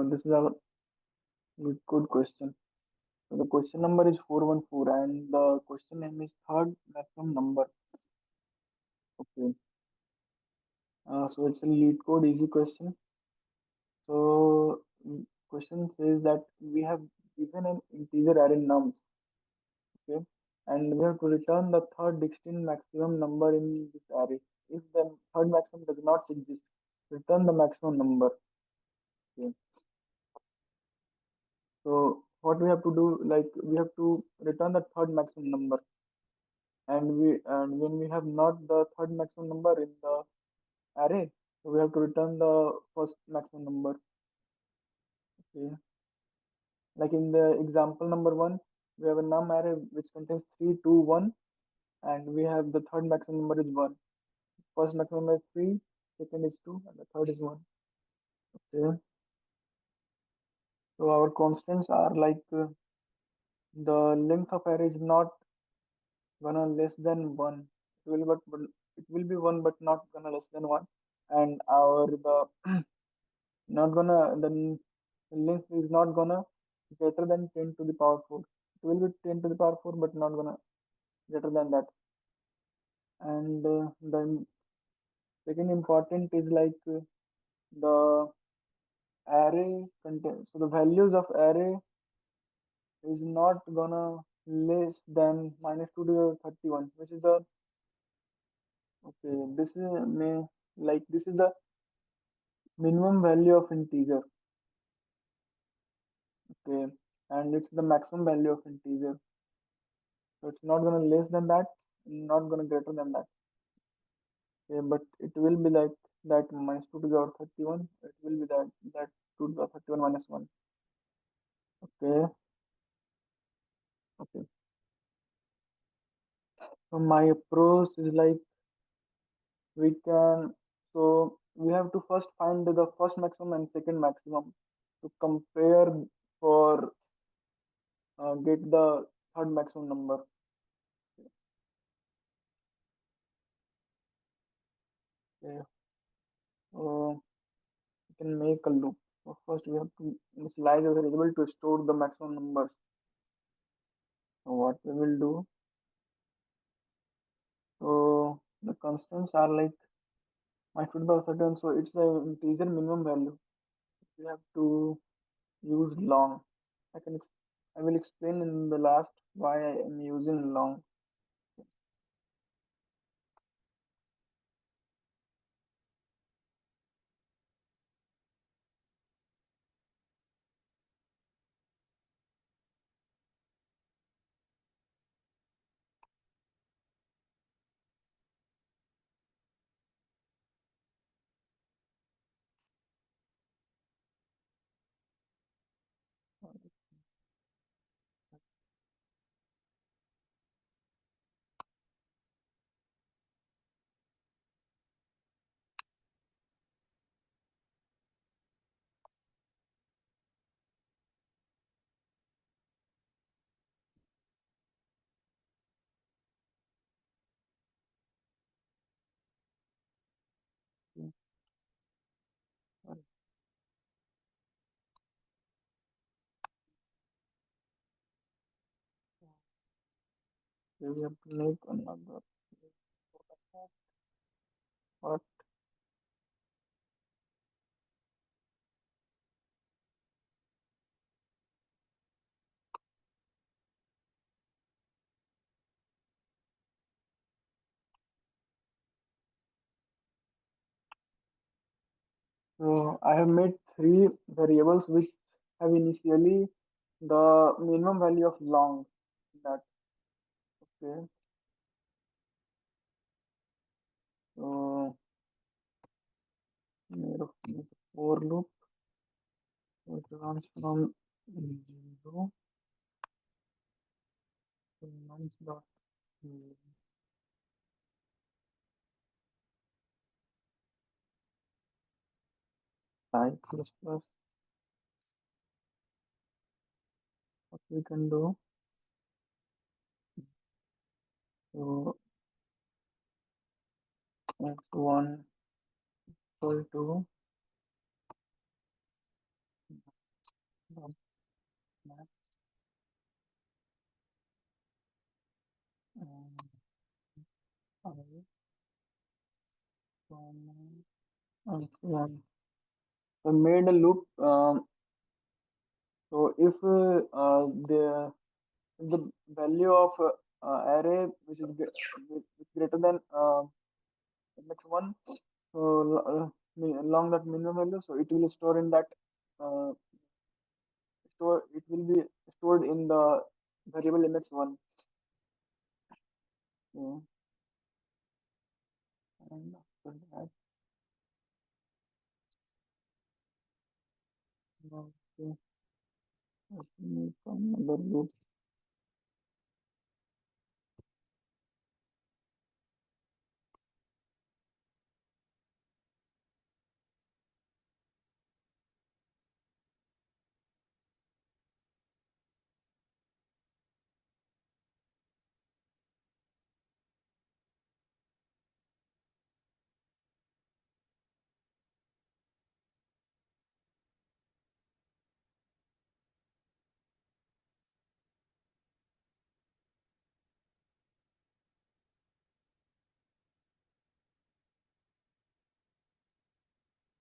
This is a good question. So the question number is 414 and the question name is third maximum number. Okay. So it's a lead code easy question. So question says that we have given an integer array num, okay, and we have to return the third distinct maximum number in this array. If the third maximum does not exist, return the maximum number. Okay. So what we have to do, like we have to return the third maximum number, and when we have not the third maximum number in the array, so we have to return the first maximum number. Okay. Like in the example number one, we have a num array which contains 3, 2, 1, and we have the third maximum number is 1. First maximum is 3, second is 2, and the third is 1. Okay. So our constants are like the length of array is not gonna less than 1. It will be 1 but not gonna less than 1. And our the not gonna the length is not gonna greater than 10 to the power 4. It will be 10 to the power 4 but not gonna greater than that. And the second important is like the array content. So the values of array is not gonna less than minus 2 to the 31, which is the okay. This is may like this is the minimum value of integer. Okay, and it's the maximum value of integer. So it's not gonna less than that, not gonna greater than that. Okay, but it will be like that minus 2 to the power 31. It will be that 2 to the power 31 minus 1. Okay, okay. So my approach is like we can so we have to first find the first maximum and second maximum to compare for get the third maximum number. Okay. So we can make a loop. So first we have to initialize a variable to store the maximum numbers. So what we will do, so the constants are like my foot by certain, so it's the integer minimum value. We have to use long. I can I will explain in the last why I am using long. We have to make another. But so I have made three variables which have initially the minimum value of long. That okay. So made of for loop which runs from 0 to nonce dot type plus what we can do. So x1 equal to dot max I from one. So made a loop. So if the value of array which is which is greater than one, so along that minimum value, so it will store in that uh, store. It will be stored in the variable mx1. So, and after that, okay, let me come another loop.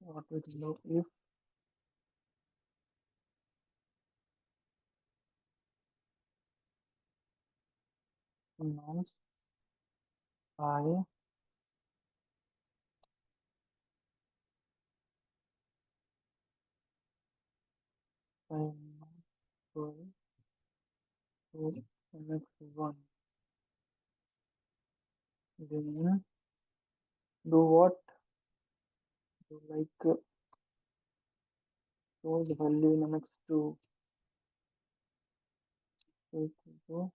What we can do if nonce I time equal to mx1, then do what? So like store the value in mx2 equal to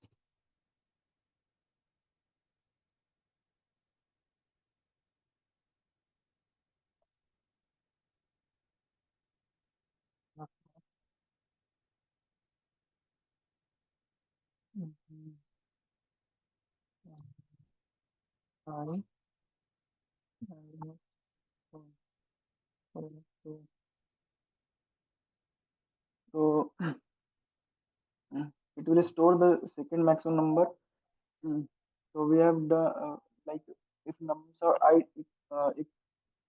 mhm, I minus one so so it will store the second maximum number. Mm. So we have the like if nums are I if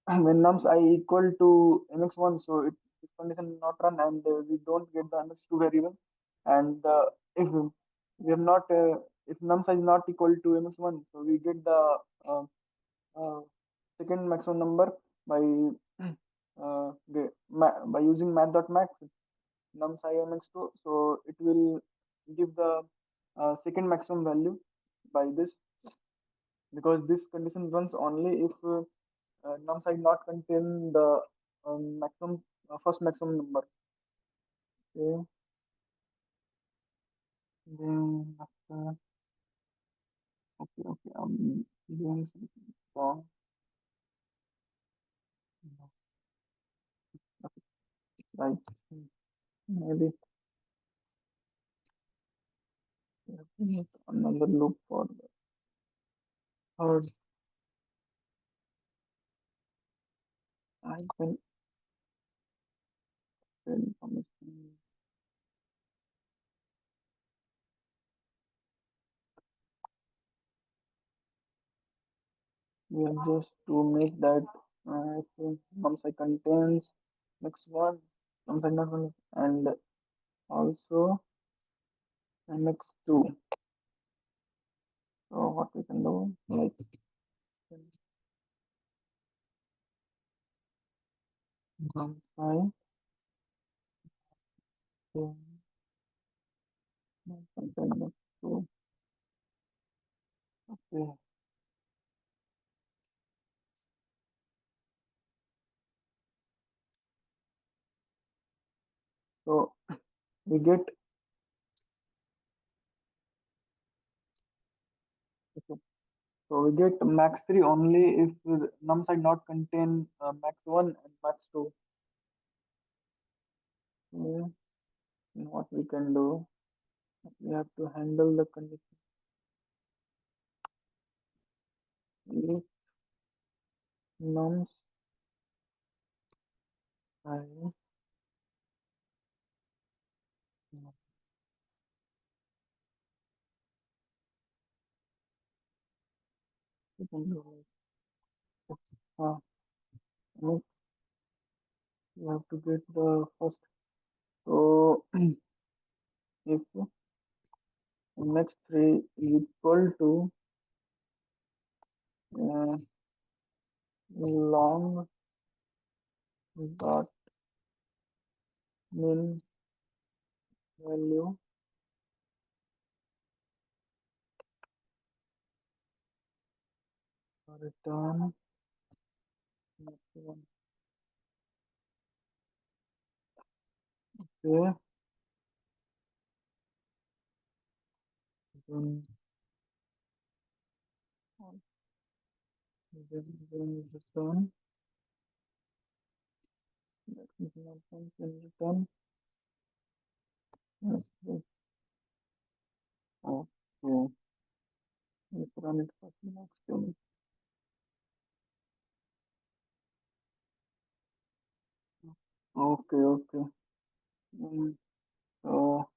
when nums I equal to mx1, so this condition will not run and we don't get the mx2 variable. And if we have not if nums is not equal to mx1, so we get the uh, uh, second maximum number by by using math.max nums I mx2. So it will give the second maximum value by this, because this condition runs only if nums I not contain the maximum first maximum number. Okay. Then after, okay, I'm doing something wrong. No, right. Maybe we have to make another loop for the third. I can tell information. We have just to make that if nums I contains next one, nums I not one, and also mx2. So what we can do, like num contain mx2. Okay. So we get okay. So we get max 3 only if the nums I not contain max 1 and max 2. Okay. And what we can do, we have to handle the condition if nums I second row. Uh, next, you have to get the first. So if next three is equal to uh, long dot min value return maximum. Okay, then then return maximum function return. Okay, okay. Let's run it for the next thing. Okay, okay. Mm, so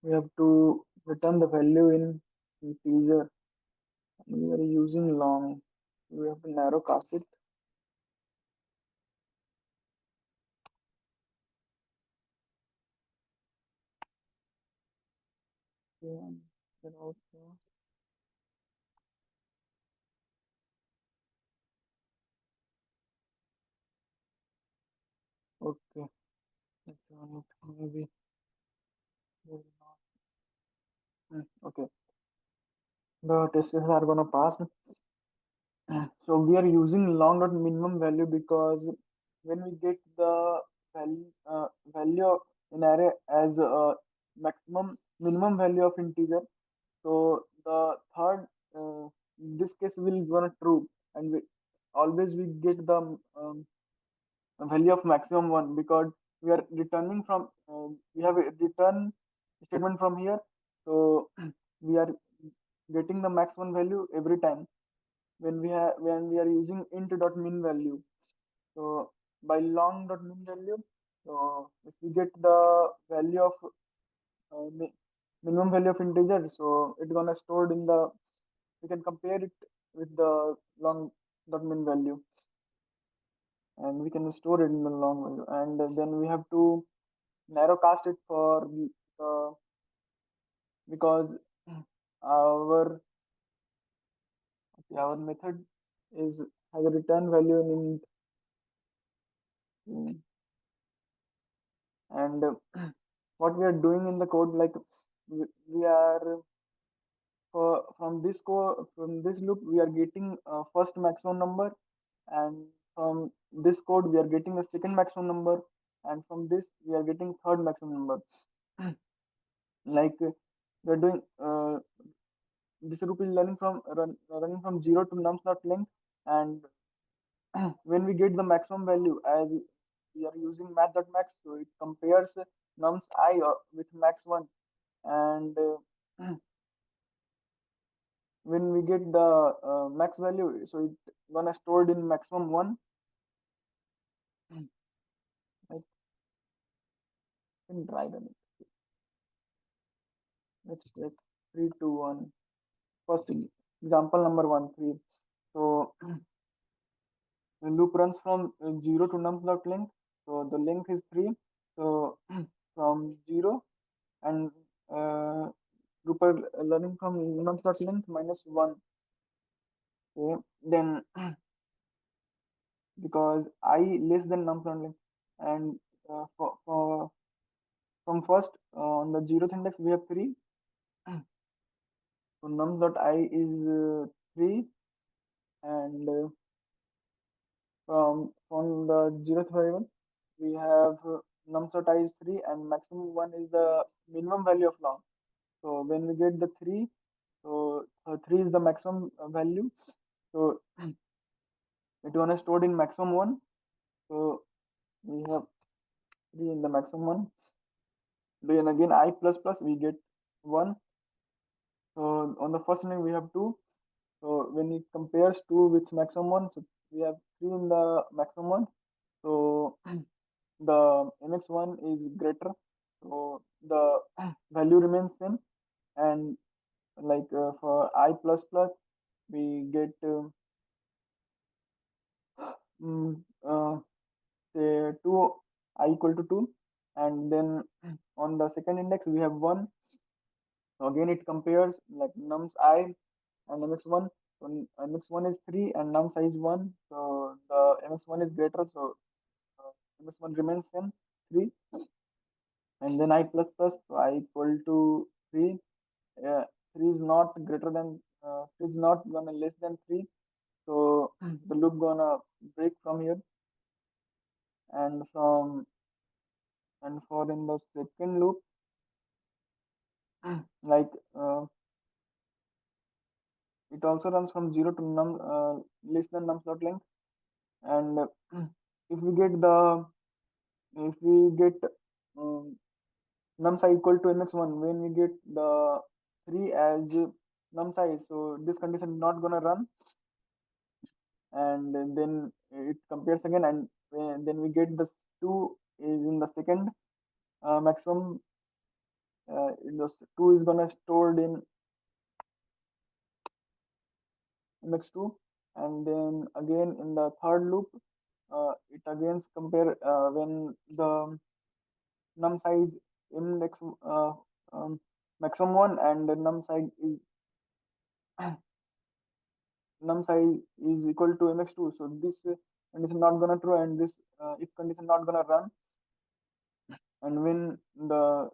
we have to return the value in integer. We are using long. We have to narrow cast it. Yeah, then also okay. Let's run it. Maybe will not. Okay. The test cases are gonna pass. So we are using long dot minimum value because when we get the value in array as a maximum minimum value of integer, so the third this case will gonna true, and we always we get the value of maximum one because we are returning from we have a return statement from here, so we are getting the max one value every time when we are using int dot min value. So by long dot min value, so if we get the value of minimum value of integer, so it's gonna stored in the we can compare it with the long dot min value, and we can store it in the long value, and then we have to narrow cast it for because our our method is has a return value in and what we are doing in the code like we are from this loop we are getting first maximum number, and from this code we are getting the second maximum number, and from this we are getting third maximum number. Like we are doing this loop is running from 0 to nums not length, and when we get the maximum value as we are using math.max, so it compares nums I with max 1, and when we get the max value, so it gonna stored in maximum 1. I can try them. Let's take 3 2 1. First example number 1 3. So the loop runs from 0 to nums dot length, so the length is 3. So from 0 and group are learning from nums dot length minus 1. Okay. Then because I less than nums dot length, and from first on the zeroth index we have 3. So nums dot I is 3, and from the zeroth variable we have nums dot I is 3, and maximum 1 is the minimum value of long. So when we get the 3, so 3 is the maximum value. So it one is stored in maximum 1. So we have 3 in the maximum 1. Then again I plus plus we get 1. So on the first line we have 2. So when it compares 2 with maximum 1, so we have 3 in the maximum 1. So the mx1 is greater. So the value remains same, and like for I plus plus, we get mm, uh, say 2 I equal to 2, and then on the second index we have 1. So again it compares like nums I and ms1. So ms1 is 3 and nums I is 1, so the ms1 is greater, so ms1 remains same 3. And then I plus plus, so I equal to 3. 3 is not greater than 3 is not gonna less than 3, so the loop gonna break from here. And from and for in the second loop, like it also runs from 0 to less than nums dot length. And if we get the if we get um, nums I equal to mx1, when we get the 3 as nums I, so this condition is not gonna run. And then it compares again, and then we get this 2 is in the second maximum. The 2 is gonna stored in mx2. And then again in the third loop, it again compare when the num size index maximum 1 and the num size is num size is equal to mx2, so this condition not gonna true, and this if condition not gonna run. And when the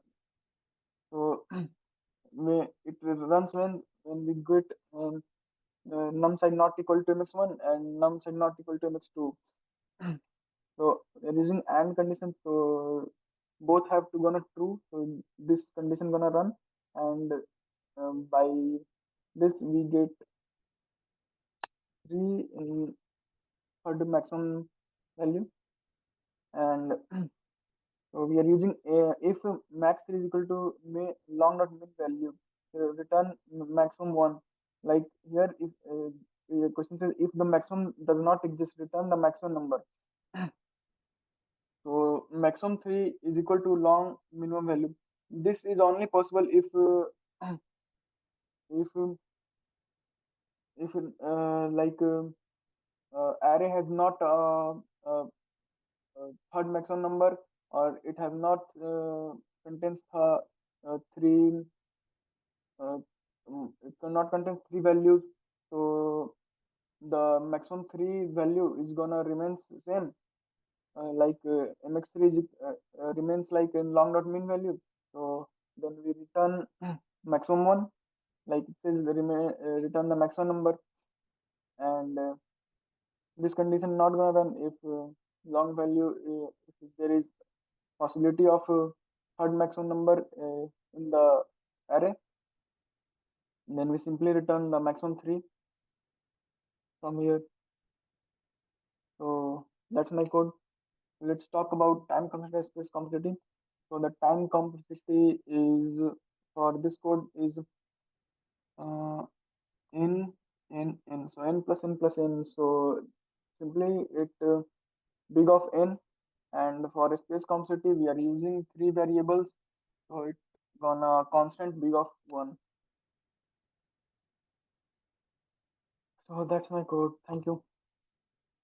so it runs when we get num side not equal to mx1 and num side not equal to mx2. So we're using and condition, so both have to gonna true, so this condition gonna run. And by this we get 3 for the maximum value. And so we are using if max 3 is equal to long dot min value, return maximum 1. Like here, if the question says if the maximum does not exist, return the maximum number. So maximum 3 is equal to long minimum value. This is only possible if if like array has not third maximum number, or it has not contains three it cannot contain three values. So the maximum three value is gonna remains same, like mx3 remains like in long dot mean value. So then we return maximum one, like it says return the maximum number. And this condition not gonna run if long value, if there is possibility of third maximum number in the array. Then we simply return the maximum 3 from here. So that's my code. Let's talk about time complexity, space complexity. So the time complexity is for this code is uh, n n. So n plus n plus n. So simply it big of n. And for space complexity we are using three variables. So it gonna constant big of 1. So that's my code. Thank you.